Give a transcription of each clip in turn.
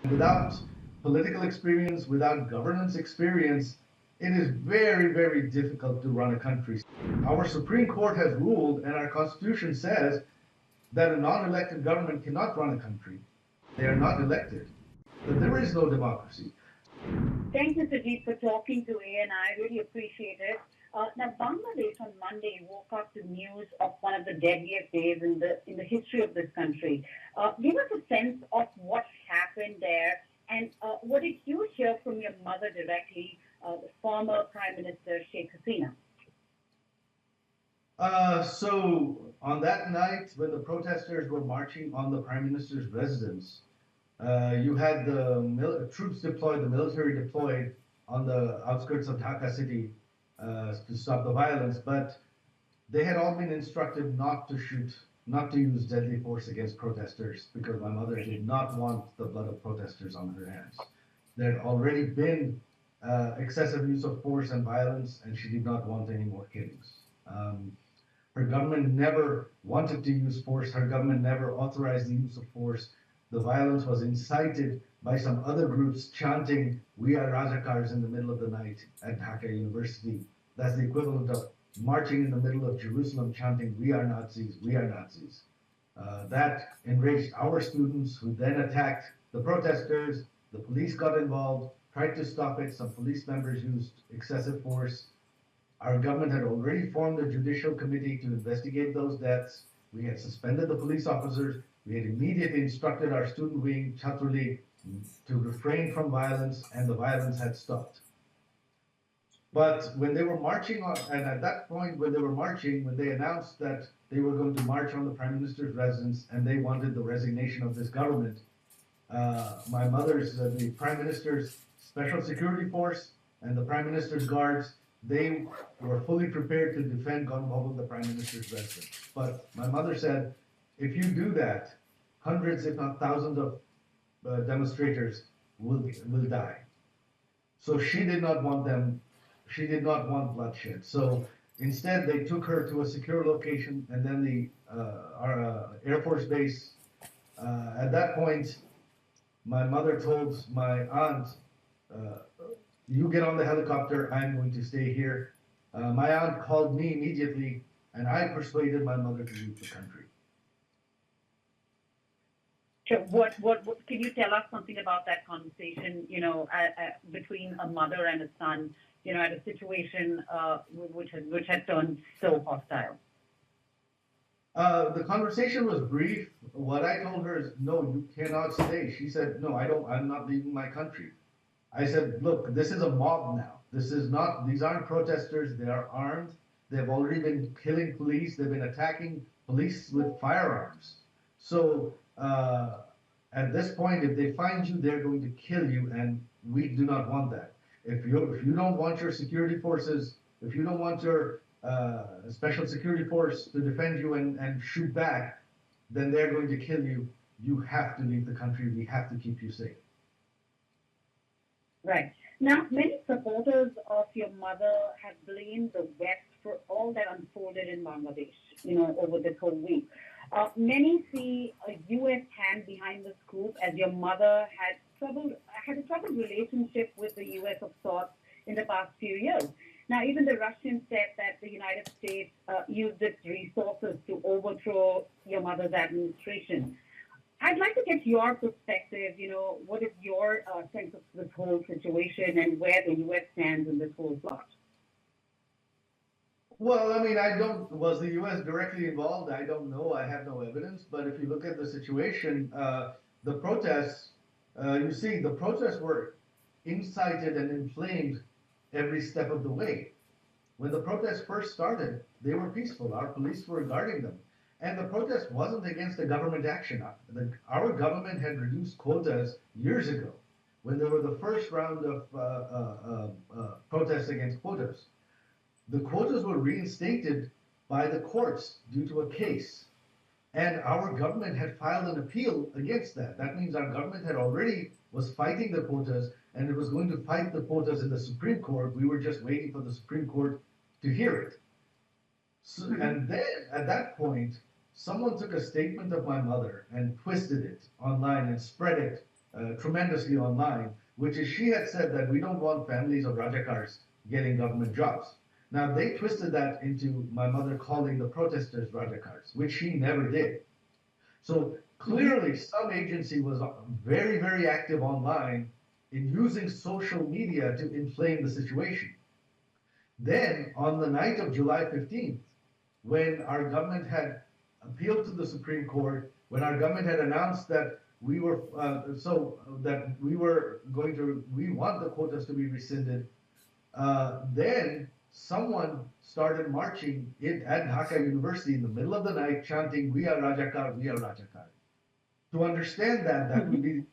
Without political experience, without governance experience, it is very, very difficult to run a country. Our Supreme Court has ruled, and our Constitution says that a non elected government cannot run a country. They are not elected. So there is no democracy. Thank you, Sajeeb, for talking to ANI. I really appreciate it. Now, Bangladesh on Monday woke up to news of one of the deadliest days in the history of this country. Give us a sense of what happened there, and what did you hear from your mother directly, the former Prime Minister Sheikh Hasina? So on that night, when the protesters were marching on the prime minister's residence, you had the troops deployed, the military deployed on the outskirts of Dhaka city to stop the violence, but they had all been instructed not to shoot, not to use deadly force against protesters because my mother did not want the blood of protesters on her hands. There had already been excessive use of force and violence, and she did not want any more killings. Her government never wanted to use force. Her government never authorized the use of force. The violence was incited by some other groups chanting, "We are Rajakars" in the middle of the night at Dhaka University. That's the equivalent of marching in the middle of Jerusalem chanting, "We are Nazis, we are Nazis." That enraged our students who then attacked the protesters. The police got involved, tried to stop it. Some police members used excessive force. Our government had already formed a judicial committee to investigate those deaths. We had suspended the police officers. We had immediately instructed our student wing, Chhatra League, to refrain from violence, and the violence had stopped. But when they were marching on, and at that point, when they were marching, when they announced that they were going to march on the prime minister's residence and they wanted the resignation of this government, my mother's, the prime minister's special security force and the prime minister's guards, they were fully prepared to defend Gonbhavan, the prime minister's residence. But my mother said, if you do that, hundreds, if not thousands of demonstrators will die. So she did not want them, she did not want bloodshed. So instead, they took her to a secure location, and then our Air Force base. At that point, my mother told my aunt, "You get on the helicopter. I'm going to stay here." My aunt called me immediately, and I persuaded my mother to leave the country. Sure. What can you tell us something about that conversation? Between a mother and a son. At a situation which had turned so hostile. The conversation was brief. What I told her is, "No, you cannot stay." She said, "No, I don't. I'm not leaving my country." I said, "Look, this is a mob now. This is not. These aren't protesters. They are armed. They've already been killing police. They've been attacking police with firearms. So at this point, if they find you, they're going to kill you, and we do not want that. If you don't want your security forces, if you don't want your special security force to defend you and shoot back, then they're going to kill you. You have to leave the country. We have to keep you safe." Right. Now, many supporters of your mother have blamed the West for all that unfolded in Bangladesh, over this whole week. Many see a U.S. hand behind this coup, as your mother had a troubled relationship with the U.S. of sorts in the past few years. Now, even the Russians said that the United States used its resources to overthrow your mother's administration. I'd like to get your perspective. What is your sense of this whole situation and where the U.S. stands in this whole plot? Well, I mean, was the U.S. directly involved? I don't know. I have no evidence. But if you look at the situation, the protests, you see, the protests were incited and inflamed every step of the way. When the protests first started, they were peaceful. Our police were guarding them. And the protest wasn't against the government action. Our government had reduced quotas years ago when there were the first round of protests against quotas. The quotas were reinstated by the courts due to a case. And our government had filed an appeal against that. That means our government had already was fighting the quotas, and it was going to fight the quotas in the Supreme Court. We were just waiting for the Supreme Court to hear it. So, and then at that point, someone took a statement of my mother and twisted it online and spread it tremendously online, which is she had said that we don't want families of Rajakars getting government jobs. Now, they twisted that into my mother calling the protesters Rajakars, which she never did. So clearly, some agency was very, very active online in using social media to inflame the situation. Then, on the night of July 15th, when our government had appealed to the Supreme Court, when our government had announced that we want the quotas to be rescinded, then someone started marching at Dhaka University in the middle of the night, chanting, "We are Rajakar, we are Rajakar." To understand that, that would be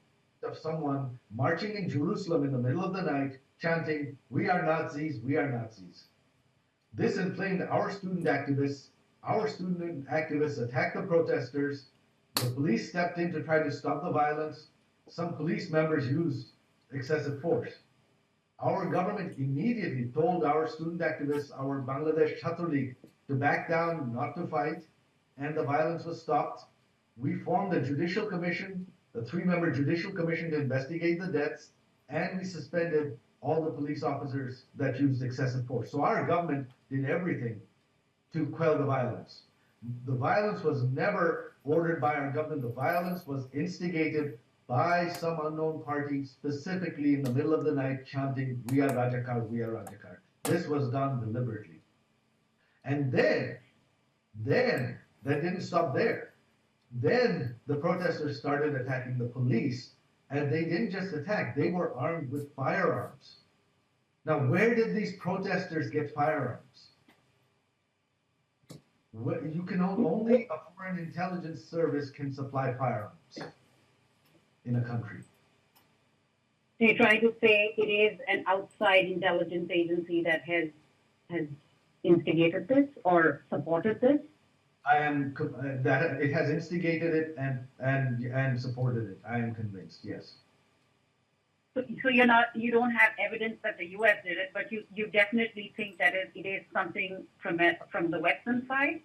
of someone marching in Jerusalem in the middle of the night, chanting, "We are Nazis, we are Nazis." This inflamed our student activists. Our student activists attacked the protesters. The police stepped in to try to stop the violence. Some police members used excessive force. Our government immediately told our student activists, our Bangladesh Chhatra League, to back down, not to fight, and the violence was stopped. We formed a judicial commission, a 3-member judicial commission to investigate the deaths, and we suspended all the police officers that used excessive force. So our government did everything to quell the violence. The violence was never ordered by our government. The violence was instigated by some unknown party, specifically in the middle of the night, chanting, "We are Rajakar, we are Rajakar." This was done deliberately. And then, that didn't stop there. Then the protesters started attacking the police, and they didn't just attack, they were armed with firearms. Now, where did these protesters get firearms? You can only a foreign intelligence service can supply firearms in a country. They try to say it is an outside intelligence agency that has instigated this or supported this. I am that it has instigated it and supported it. I am convinced. Yes. So you don't have evidence that the U.S. did it, but you definitely think that it is something from the Western side.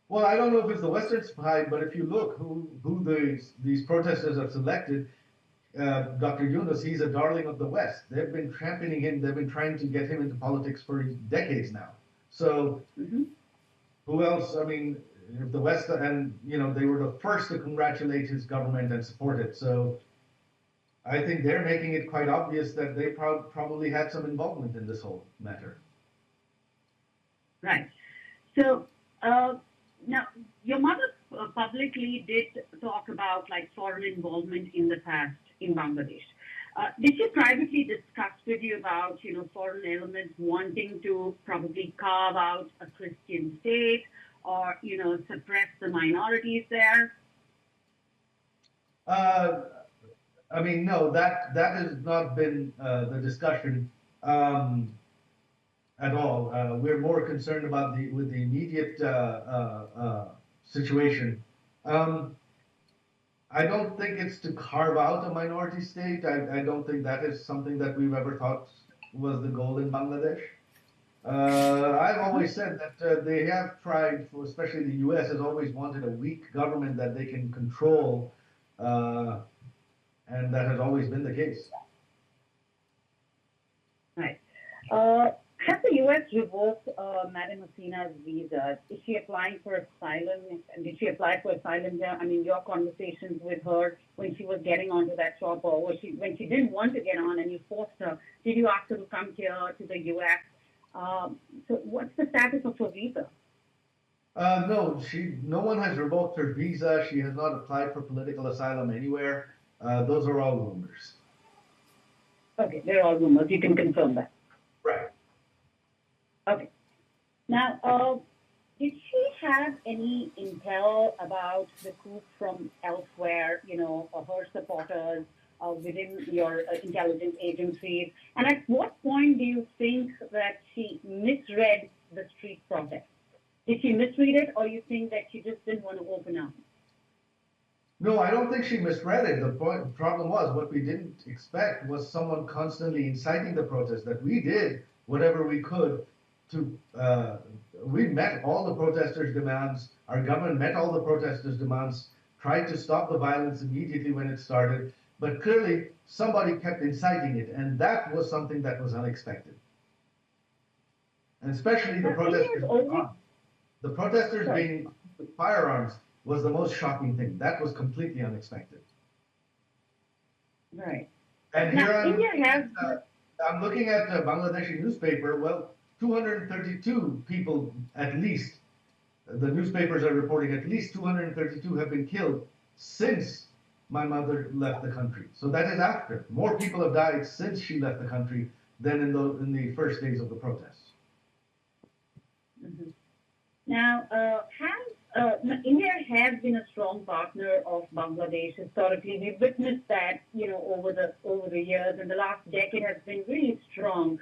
Well, I don't know if it's the Western side, but if you look who these protesters have selected, Dr. Yunus, he's a darling of the West. They've been championing him. They've been trying to get him into politics for decades now. So who else? I mean, if the West, and they were the first to congratulate his government and support it. So I think they're making it quite obvious that they probably had some involvement in this whole matter. Right. So now, your mother publicly did talk about foreign involvement in the past in Bangladesh. Did she privately discuss with you about foreign elements wanting to probably carve out a Christian state or suppress the minorities there? I mean, no, that has not been the discussion at all. We're more concerned about the immediate situation. I don't think it's to carve out a minority state. I don't think that is something that we've ever thought was the goal in Bangladesh. I've always said that they have tried, especially the U.S. has always wanted a weak government that they can control, and that has always been the case. Right. Has the U.S. revoked Madam Hasina's visa? Is she applying for asylum? Did she apply for asylum there? I mean, your conversations with her when she was getting onto that chopper, or when she didn't want to get on and you forced her, did you ask her to come here to the U.S.? So what's the status of her visa? No, no one has revoked her visa. She has not applied for political asylum anywhere. Those are all rumors. Okay, they're all rumors. You can confirm that. Right. Okay. Now, did she have any intel about the coup from elsewhere, or her supporters within your intelligence agencies? And at what point do you think that she misread the street protest? Did she misread it, or you think that she just didn't want to open up? No, I don't think she misread it. The problem was what we didn't expect was someone constantly inciting the protest. That we did whatever we could to. We met all the protesters' demands. Our government met all the protesters' demands. Tried to stop the violence immediately when it started. But clearly, somebody kept inciting it, and that was something that was unexpected. And especially the protesters being armed. The protesters being with firearms was the most shocking thing. That was completely unexpected. Right. And Now, here India has. I'm looking at a Bangladeshi newspaper. Well, 232 people at least. The newspapers are reporting at least 232 have been killed since my mother left the country. So that is after. More people have died since she left the country than in the first days of the protests. Mm-hmm. Now, India has been a strong partner of Bangladesh historically. We've witnessed that, over the years, and the last decade has been really strong.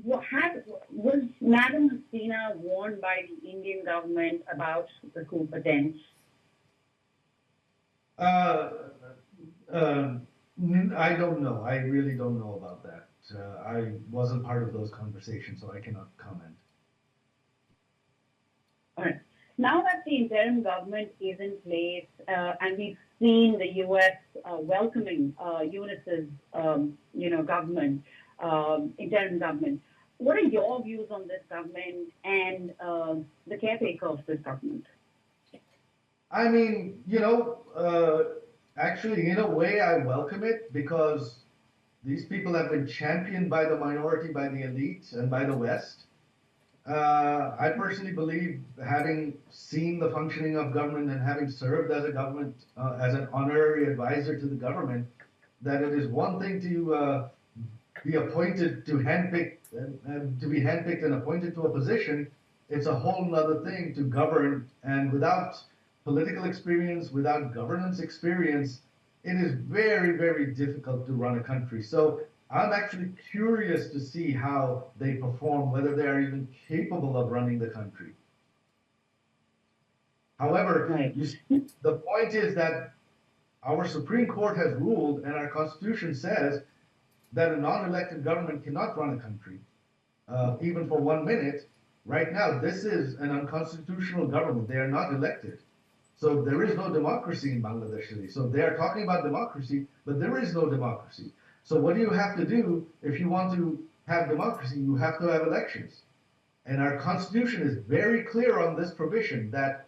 Was Madam Hasina warned by the Indian government about the coup attempt? I don't know. I really don't know about that. I wasn't part of those conversations, so I cannot comment. All right. Now that the interim government is in place, and we've seen the U.S. Welcoming UNICEF's, government, interim government, what are your views on this government and the caretaker of this government? I mean, actually, in a way, I welcome it because these people have been championed by the minority, by the elite, and by the West. I personally believe, having seen the functioning of government and having served as as an honorary advisor to the government, that it is one thing to be appointed to handpicked and to be handpicked and appointed to a position. It's a whole other thing to govern, and without political experience, without governance experience, it is very, very difficult to run a country. So I'm actually curious to see how they perform, whether they are even capable of running the country. However, Right. The point is that our Supreme Court has ruled, and our Constitution says that a non-elected government cannot run a country, even for 1 minute. Right now, this is an unconstitutional government. They are not elected. So there is no democracy in Bangladesh today. So they are talking about democracy, but there is no democracy. So what do you have to do if you want to have democracy? You have to have elections. And our Constitution is very clear on this provision that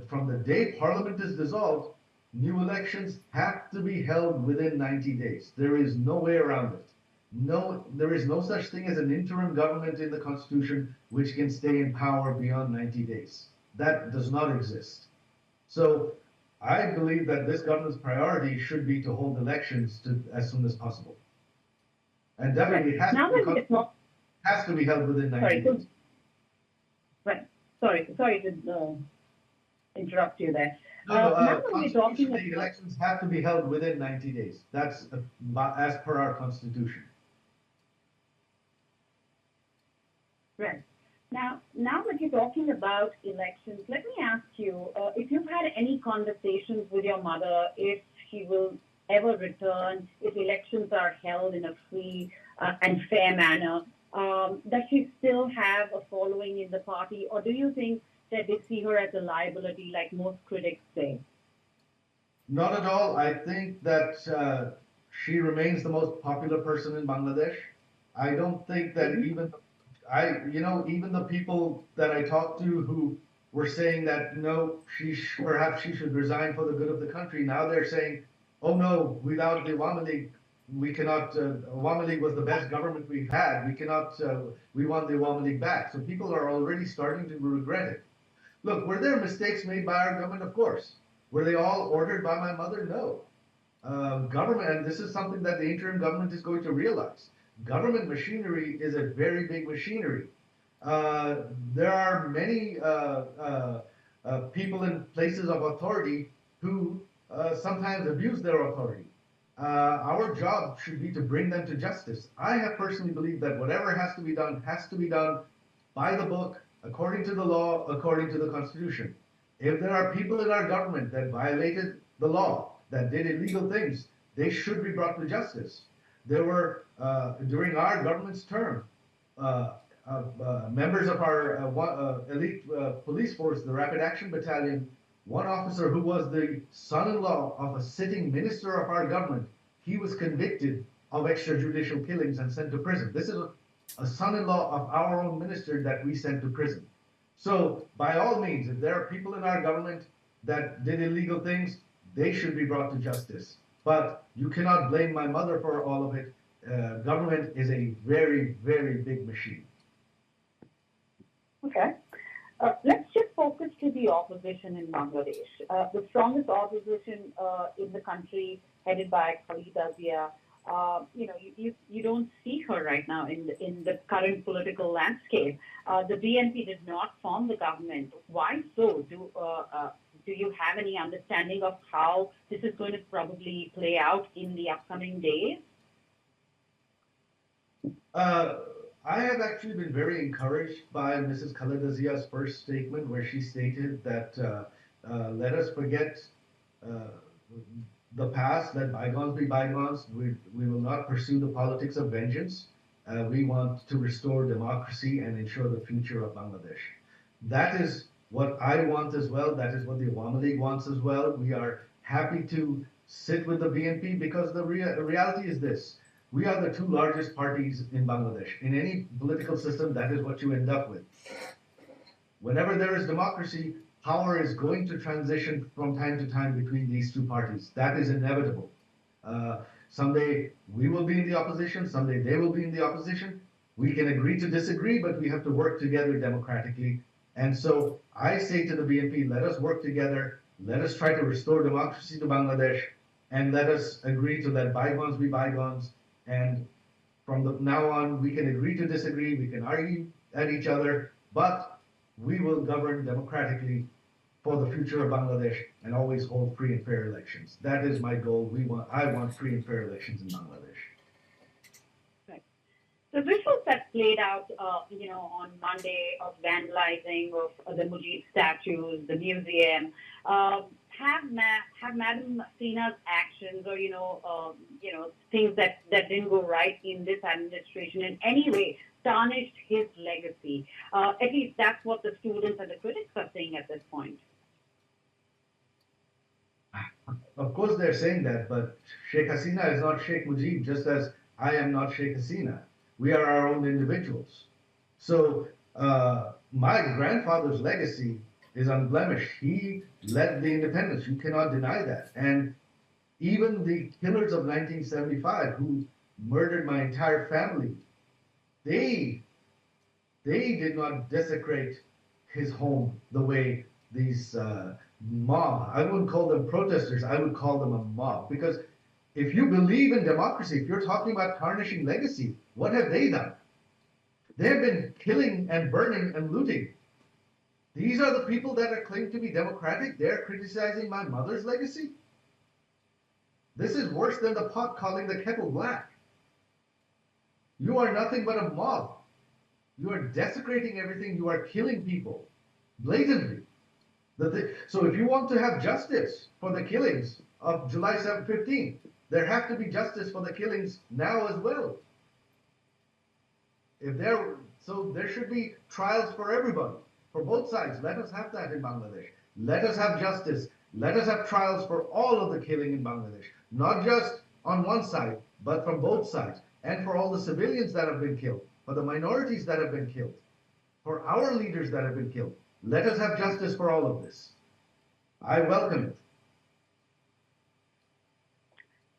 from the day Parliament is dissolved, new elections have to be held within 90 days. There is no way around it. No, there is no such thing as an interim government in the Constitution which can stay in power beyond 90 days. That does not exist. So I believe that this government's priority should be to hold elections as soon as possible. And definitely it has to be held within 90 days. Right. Sorry to interrupt you there. Constitutionally, elections have to be held within 90 days. That's as per our Constitution. Right. Now that you're talking about elections, let me ask you if you've had any conversations with your mother, if she will ever return, if elections are held in a free and fair manner, does she still have a following in the party, or do you think that they see her as a liability, like most critics say? Not at all. I think that she remains the most popular person in Bangladesh. I don't think that even the people that I talked to who were saying that no, perhaps she should resign for the good of the country. Now they're saying, oh no, without the Awami League, we cannot. Awami League was the best government we've had. We cannot. We want the Awami League back. So people are already starting to regret it. Look, were there mistakes made by our government? Of course. Were they all ordered by my mother? No. Government, and this is something that the interim government is going to realize. Government machinery is a very big machinery. There are many people in places of authority who sometimes abuse their authority. Our job should be to bring them to justice. I have personally believed that whatever has to be done by the book, according to the law, according to the Constitution. If there are people in our government that violated the law, that did illegal things, they should be brought to justice. There were, during our government's term, members of our elite police force, the Rapid Action Battalion, One officer who was the son-in-law of a sitting minister of our government, he was convicted of extrajudicial killings and sent to prison. This is a son-in-law of our own minister that we sent to prison. So, by all means, if there are people in our government that did illegal things, they should be brought to justice. But you cannot blame my mother for all of it. Government is a very, very big machine. Okay. Let's just focus to the opposition in Bangladesh. The strongest opposition in the country, headed by Khalida Zia. You don't see her right now in the current political landscape. The BNP did not form the government. Why so? Do you have any understanding of how this is going to probably play out in the upcoming days? I have actually been very encouraged by Mrs. Khalida Zia's first statement, where she stated that let us forget the past, let bygones be bygones. We will not pursue the politics of vengeance. We want to restore democracy and ensure the future of Bangladesh. That is what I want as well. That is what the Awami League wants as well. We are happy to sit with the BNP because the reality is this. We are the two largest parties in Bangladesh. In any political system, that is what you end up with. Whenever there is democracy, power is going to transition from time to time between these two parties. That is inevitable. Someday we will be in the opposition, someday they will be in the opposition. We can agree to disagree, but we have to work together democratically. And so I say to the BNP, let us work together, let us try to restore democracy to Bangladesh, and let us agree to let bygones be bygones. And from now on, we can agree to disagree, we can argue at each other, but we will govern democratically for the future of Bangladesh and always hold free and fair elections. That is my goal. I want free and fair elections in Bangladesh. Right. The visuals that played out, on Monday of vandalizing of the Mujib statues, the museum, have Madam Hasina's actions or things that didn't go right in this administration in any way tarnished his legacy? At least that's what the students and the critics are saying at this point. Of course, they're saying that, but Sheikh Hasina is not Sheikh Mujib, just as I am not Sheikh Hasina. We are our own individuals. So my grandfather's legacy is unblemished. He led the independence. You cannot deny that. And even the killers of 1975 who murdered my entire family, they did not desecrate his home the way these mob, I wouldn't call them protesters, I would call them a mob. Because if you believe in democracy, if you're talking about tarnishing legacy, what have they done? They have been killing and burning and looting. These are the people that are claimed to be democratic. They're criticizing my mother's legacy. This is worse than the pot calling the kettle black. You are nothing but a mob. You are desecrating everything. You are killing people blatantly. So if you want to have justice for the killings of July 15, there have to be justice for the killings now as well. So there should be trials for everybody, for both sides. Let us have that in Bangladesh. Let us have justice. Let us have trials for all of the killing in Bangladesh, not just on one side, but from both sides, and for all the civilians that have been killed, for the minorities that have been killed, for our leaders that have been killed. Let us have justice for all of this. I welcome it.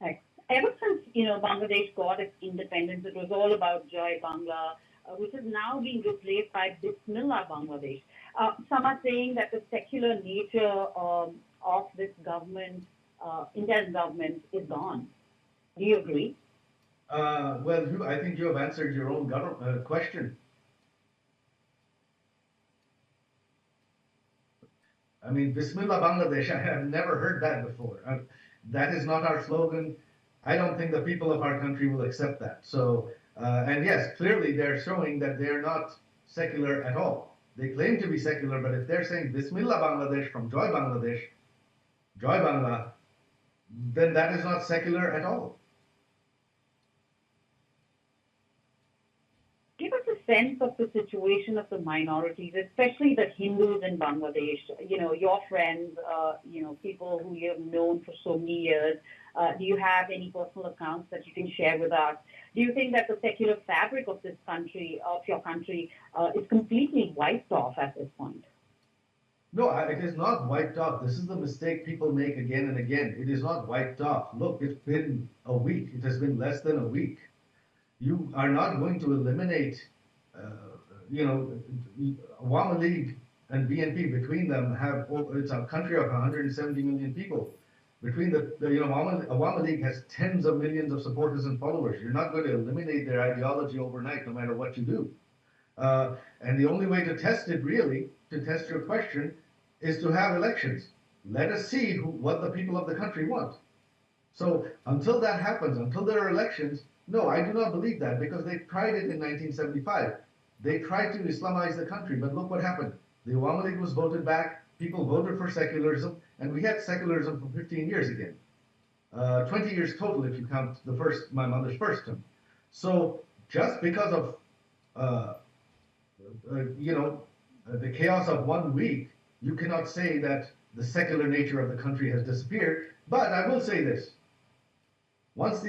Right. Ever since Bangladesh got its independence, it was all about Joy Bangla, which is now being replaced by Bismillah Bangladesh. Some are saying that the secular nature of this government, interim government, is gone. Do you agree? Well, I think you have answered your own question. I mean, Bismillah Bangladesh, I have never heard that before. That is not our slogan. I don't think the people of our country will accept that. So, and yes, clearly they're showing that they're not secular at all. They claim to be secular, but if they're saying Bismillah Bangladesh from Joy Bangladesh, Joy Bangla, then that is not secular at all. Give us a sense of the situation of the minorities, especially the Hindus in Bangladesh. Your friends, people who you have known for so many years. Do you have any personal accounts that you can share with us? Do you think that the secular fabric of this country, of your country, is completely wiped off at this point? No, it is not wiped off. This is the mistake people make again and again. It is not wiped off. Look, it's been a week. It has been less than a week. You are not going to eliminate, you know, Awami League and BNP between them have, it's a country of 170 million people. Between Awami League has tens of millions of supporters and followers. You're not going to eliminate their ideology overnight, no matter what you do. And the only way to test it, really, to test your question, is to have elections. Let us see what the people of the country want. So until that happens, until there are elections, no, I do not believe that, because they tried it in 1975. They tried to Islamize the country, but look what happened. The Awami League was voted back, people voted for secularism, and we had secularism for 15 years again. 20 years total if you count my mother's first term. So just because of the chaos of 1 week, you cannot say that the secular nature of the country has disappeared. But I will say this: if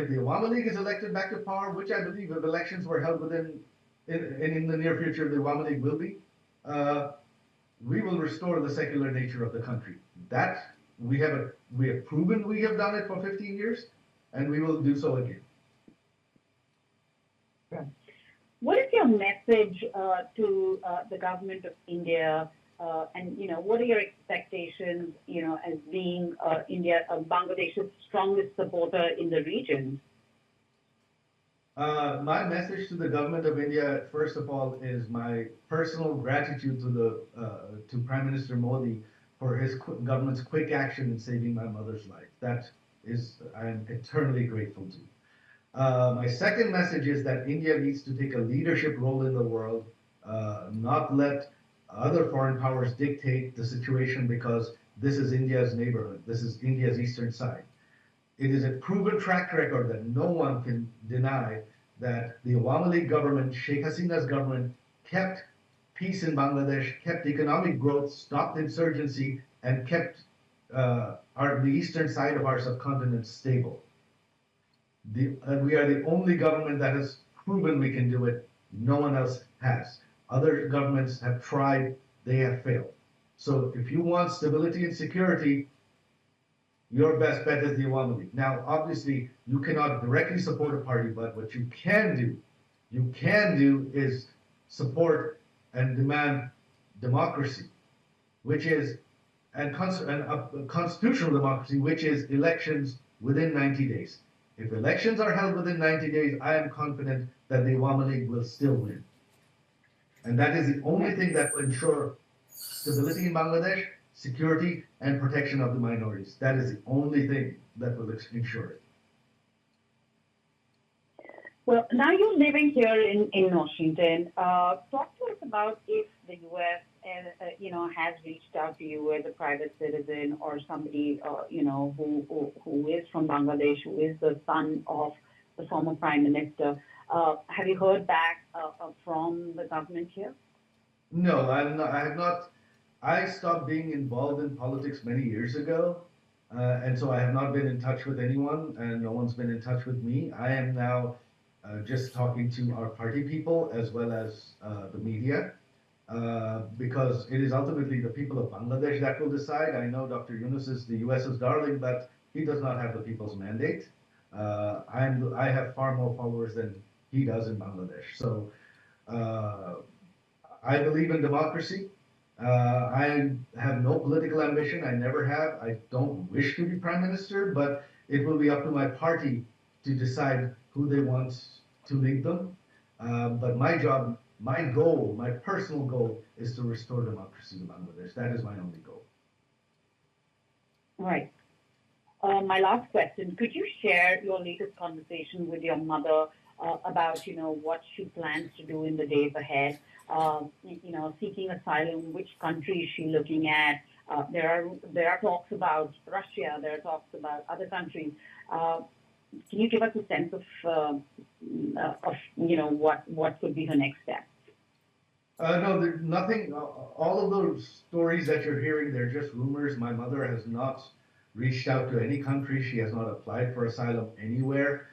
the Awami League is elected back to power, which I believe if elections were held in the near future, the Awami League will be, we will restore the secular nature of the country. That we have proven we have done it for 15 years, and we will do so again. What is your message to the government of India, and what are your expectations, as being Bangladesh's strongest supporter in the region? My message to the government of India, first of all, is my personal gratitude to Prime Minister Modi for his government's quick action in saving my mother's life. That is, I am eternally grateful to. My second message is that India needs to take a leadership role in the world, not let other foreign powers dictate the situation, because this is India's neighborhood. This is India's eastern side. It is a proven track record that no one can deny that the Awami League government, Sheikh Hasina's government, kept peace in Bangladesh, kept economic growth, stopped insurgency, and kept the eastern side of our subcontinent stable. And we are the only government that has proven we can do it. No one else has. Other governments have tried, they have failed. So if you want stability and security, your best bet is the Awami League. Now, obviously, you cannot directly support a party, but what you can do is support and demand democracy, which is a constitutional democracy, which is elections within 90 days. If elections are held within 90 days, I am confident that the Awami League will still win. And that is the only thing that will ensure stability in Bangladesh, security, and protection of the minorities. That is the only thing that will ensure it. Well, now you're living here in Washington. Talk to us about if the U.S. has reached out to you as a private citizen or somebody who is from Bangladesh, who is the son of the former prime minister. Have you heard back from the government here? No, I have not. I stopped being involved in politics many years ago, and so I have not been in touch with anyone, and no one's been in touch with me. I am now just talking to our party people as well as the media, because it is ultimately the people of Bangladesh that will decide. I know Dr. Yunus is the US's darling, but he does not have the people's mandate. I have far more followers than he does in Bangladesh. So I believe in democracy. I have no political ambition. I never have. I don't wish to be prime minister, but it will be up to my party to decide who they want to lead them. But my job, my goal, my personal goal is to restore democracy in Bangladesh. That is my only goal. All right. My last question, could you share your latest conversation with your mother about, what she plans to do in the days ahead? Seeking asylum, which country is she looking at? There are talks about Russia, there are talks about other countries. Can you give us a sense of what could be her next step? No, there's nothing. All of those stories that you're hearing, they're just rumors. My mother has not reached out to any country. She has not applied for asylum anywhere.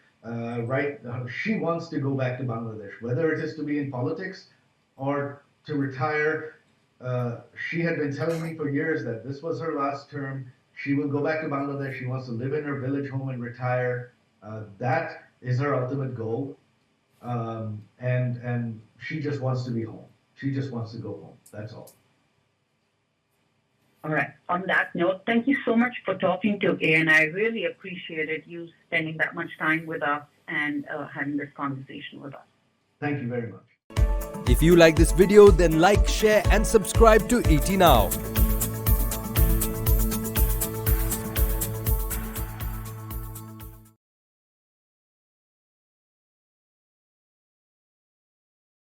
She wants to go back to Bangladesh, whether it is to be in politics or to retire. She had been telling me for years that this was her last term. She will go back to Bangladesh. She wants to live in her village home and retire. That is her ultimate goal. And she just wants to be home. She just wants to go home. That's all. All right. On that note, thank you so much for talking to and I really appreciated you spending that much time with us and having this conversation with us. Thank you very much. If you like this video, then like, share and subscribe to ET Now.